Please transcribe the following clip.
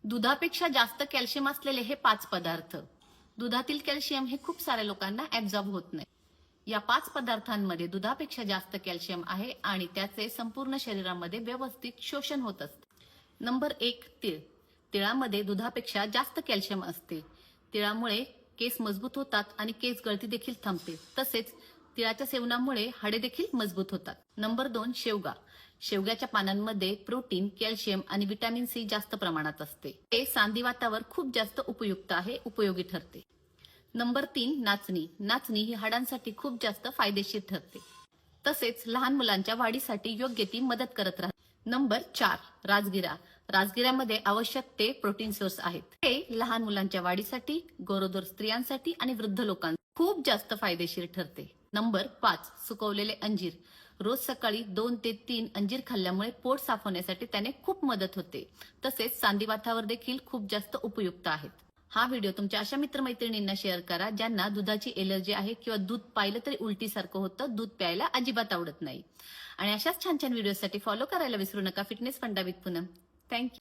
दुधापेक्षा जास्त कॅल्शियम असलेले हे 5 पदार्थ. दुधातील कॅल्शियम हे खूप साऱ्या लोकांना ऍब्झॉर्ब होत नाही. या 5 पदार्थांमध्ये दुधापेक्षा जास्त कॅल्शियम आहे आणि त्याचे संपूर्ण शरीरामध्ये व्यवस्थित शोषण होत असते. नंबर 1, तीळ. तिळामध्ये दुधापेक्षा जास्त कॅल्शियम असते. तिळामुळे केस मजबूत होतात आणि केस गळती देखील थांबते. तसेच तिळाच्या सेवनामुळे हाडे देखील मजबूत होतात. नंबर 2, शेवगा. शेवग्याच्या पानांमध्ये प्रोटीन, कॅल्शियम आणि व्हिटॅमिन सी जास्त प्रमाणात असते. ते सांधिवातावर खूप जास्त उपयोगी ठरते. नंबर 3, नाचणी. नाचणी ही हाडांसाठी खूप जास्त फायदेशीर ठरते. तसेच लहान मुलांच्या वाढीसाठी योग्य ती मदत करत राहते. नंबर 4, राजगिरा. राजगिऱ्यामध्ये आवश्यक ते प्रोटीन सोर्स आहेत. ते लहान मुलांच्या वाढीसाठी, गरोदर स्त्रियांसाठी आणि वृद्ध लोकांसाठी खूप जास्त फायदेशीर ठरते. नंबर 5, सुकवलेले अंजीर. रोज सकाळी 2 ते 3 अंजीर खाल्ल्यामुळे पोट साफ होण्यासाठी त्याने खूप मदत होते. तसेच सांधिवातावर देखील खूप जास्त उपयुक्त आहेत. हा व्हिडिओ तुमच्या अशा मित्रमैत्रिणींना शेअर करा ज्यांना दुधाची एलर्जी आहे किंवा दूध पाहिलं तरी उलटीसारखं होतं, दूध प्यायला अजिबात आवडत नाही. आणि अशाच छान छान व्हिडिओसाठी फॉलो करायला विसरू नका फिटनेस फंडा विथ पूनम. थँक्यू.